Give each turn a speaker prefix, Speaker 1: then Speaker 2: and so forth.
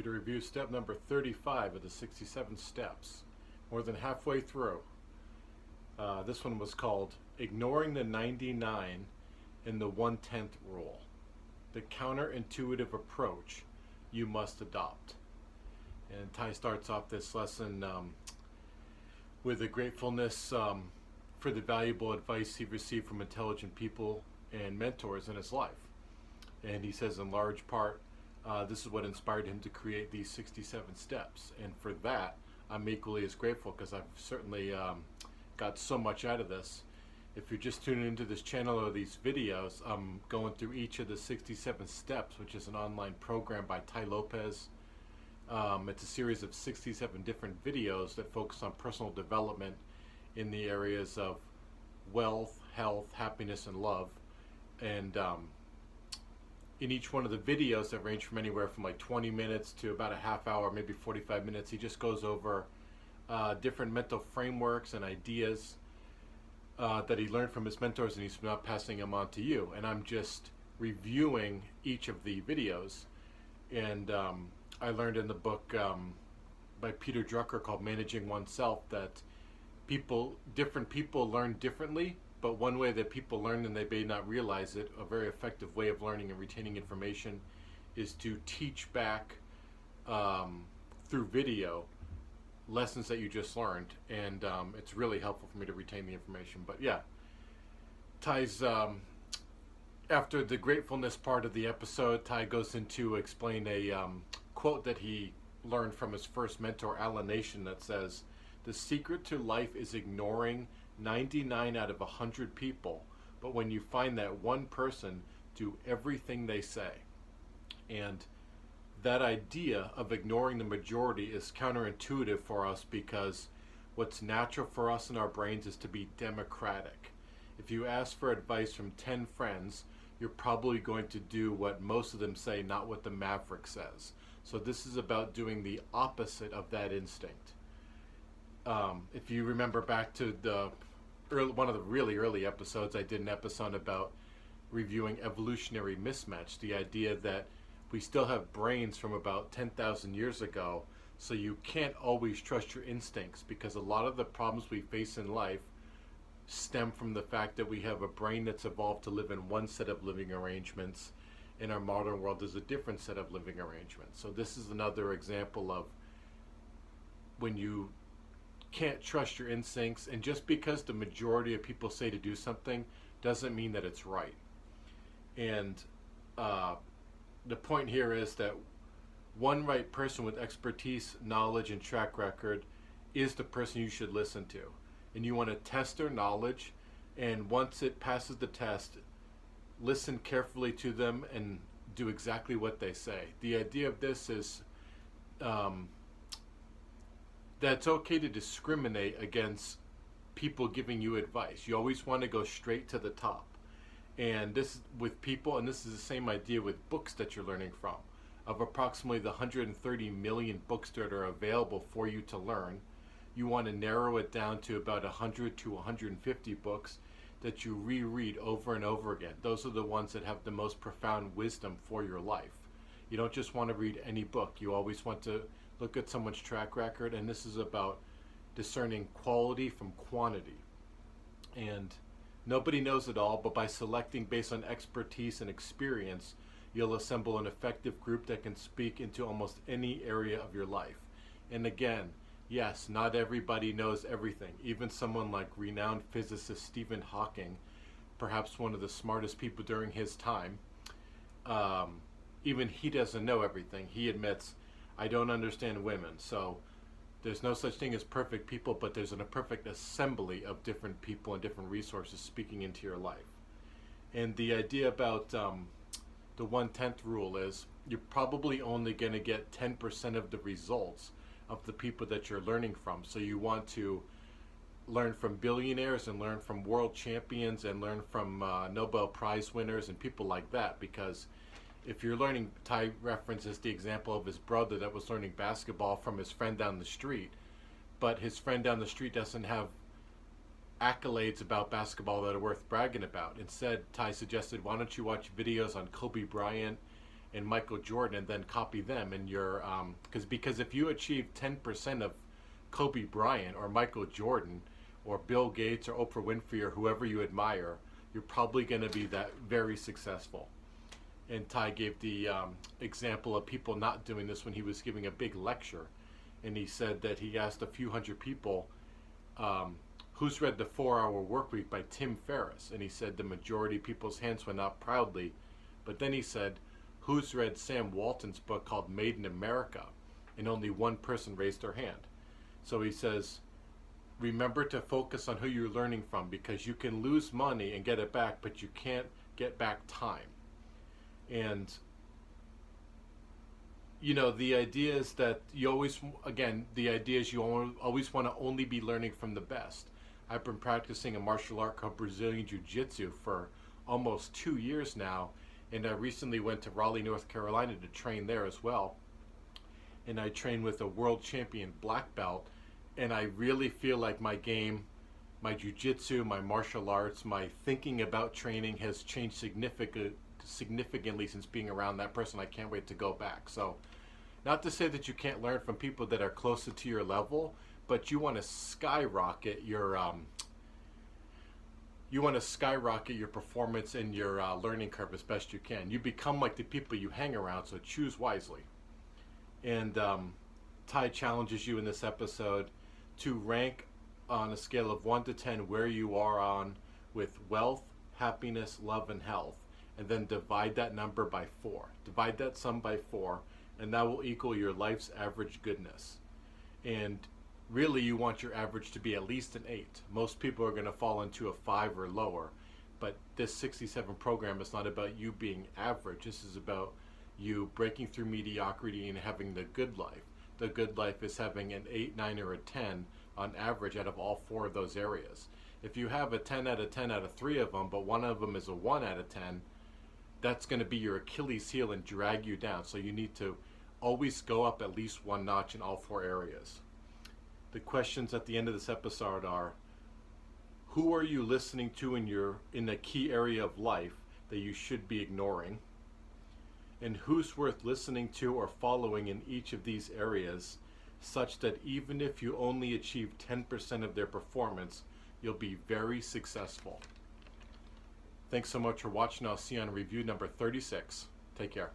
Speaker 1: here to review step number 35 of the 67 steps. More than halfway through. This one was called Ignoring the 99 and the 1/10 Rule. The counterintuitive approach you must adopt. And Ty starts off this lesson with a gratefulness for the valuable advice he received from intelligent people and mentors in his life. And he says in large part, this is what inspired him to create these 67 steps. And for that, I'm equally as grateful because I've certainly got so much out of this. If you're just tuning into this channel or these videos, I'm going through each of the 67 steps, which is an online program by Ty Lopez. It's a series of 67 different videos that focus on personal development in the areas of wealth, health, happiness, and love. And in each one of the videos that range from anywhere from like 20 minutes to about a half hour, maybe 45 minutes, he just goes over different mental frameworks and ideas that he learned from his mentors, and he's not passing them on to you. And I'm just reviewing each of the videos. And I learned in the book by Peter Drucker called Managing Oneself that different people learn differently, but one way that people learn, and they may not realize it, a very effective way of learning and retaining information is to teach back through video lessons that you just learned, and it's really helpful for me to retain the information. But yeah, Ty's after the gratefulness part of the episode, Ty goes into explain a quote that he learned from his first mentor, Allan Nation, that says, "The secret to life is ignoring 99 out of 100 people, but when you find that one person, do everything they say." And that idea of ignoring the majority is counterintuitive for us because what's natural for us in our brains is to be democratic. If you ask for advice from 10 friends, you're probably going to do what most of them say, not what the maverick says. So this is about doing the opposite of that instinct. If you remember back to one of the really early episodes, I did an episode about reviewing evolutionary mismatch, the idea that we still have brains from about 10,000 years ago, so you can't always trust your instincts because a lot of the problems we face in life stem from the fact that we have a brain that's evolved to live in one set of living arrangements. In our modern world, there's a different set of living arrangements. So this is another example of when you can't trust your instincts, and just because the majority of people say to do something doesn't mean that it's right. And the point here is that one right person with expertise, knowledge, and track record is the person you should listen to. And you want to test their knowledge, and once it passes the test, listen carefully to them and do exactly what they say. The idea of this is that it's okay to discriminate against people giving you advice. You always want to go straight to the top. And this with people, and this is the same idea with books that you're learning from. Of approximately the 130 million books that are available for you to learn, you want to narrow it down to about 100 to 150 books that you reread over and over again. Those are the ones that have the most profound wisdom for your life. You don't just want to read any book. You always want to look at someone's track record, and this is about discerning quality from quantity. And nobody knows it all, but by selecting based on expertise and experience, you'll assemble an effective group that can speak into almost any area of your life. And again, yes, not everybody knows everything. Even someone like renowned physicist Stephen Hawking, perhaps one of the smartest people during his time, even he doesn't know everything. He admits, I don't understand women. So there's no such thing as perfect people, but there's a perfect assembly of different people and different resources speaking into your life. And the idea about the 1/10 rule is you're probably only going to get 10% of the results of the people that you're learning from. So you want to learn from billionaires and learn from world champions and learn from Nobel Prize winners and people like that, because if you're learning, Ty references the example of his brother that was learning basketball from his friend down the street, but his friend down the street doesn't have accolades about basketball that are worth bragging about. Instead, Ty suggested, why don't you watch videos on Kobe Bryant and Michael Jordan and then copy them in your because if you achieve 10% of Kobe Bryant or Michael Jordan or Bill Gates or Oprah Winfrey or whoever you admire, you're probably going to be that very successful. And Ty gave the example of people not doing this when he was giving a big lecture, and he said that he asked a few hundred people, who's read The 4-Hour Workweek by Tim Ferriss? And he said the majority of people's hands went up proudly. But then he said, who's read Sam Walton's book called Made in America? And only one person raised their hand. So he says, remember to focus on who you're learning from, because you can lose money and get it back, but you can't get back time. And you know, the idea is that you always, again, the idea is you always want to only be learning from the best. I've been practicing a martial art called Brazilian Jiu-Jitsu for almost 2 years now, and I recently went to Raleigh, North Carolina to train there as well. And I trained with a world champion black belt, and I really feel like my game, my jiu-jitsu, my martial arts, my thinking about training has changed significantly since being around that person. I can't wait to go back. So not to say that you can't learn from people that are closer to your level, but you want to skyrocket your performance and your learning curve as best you can. You become like the people you hang around, so choose wisely. And Ty challenges you in this episode to rank on a scale of 1 to 10 where you are on with wealth, happiness, love, and health, and then divide that number by 4. Divide that sum by 4, and that will equal your life's average goodness. And really, you want your average to be at least an 8. Most people are going to fall into a 5 or lower, but this 67 program is not about you being average. This is about you breaking through mediocrity and having the good life. The good life is having an 8, 9, or a 10 on average out of all 4 of those areas. If you have a 10 out of 10 out of 3 of them, but one of them is a 1 out of 10, that's going to be your Achilles heel and drag you down. So you need to always go up at least 1 notch in all 4 areas. The questions at the end of this episode are, who are you listening to in a key area of life that you should be ignoring? And who's worth listening to or following in each of these areas, such that even if you only achieve 10% of their performance, you'll be very successful. Thanks so much for watching. I'll see you on review number 36. Take care.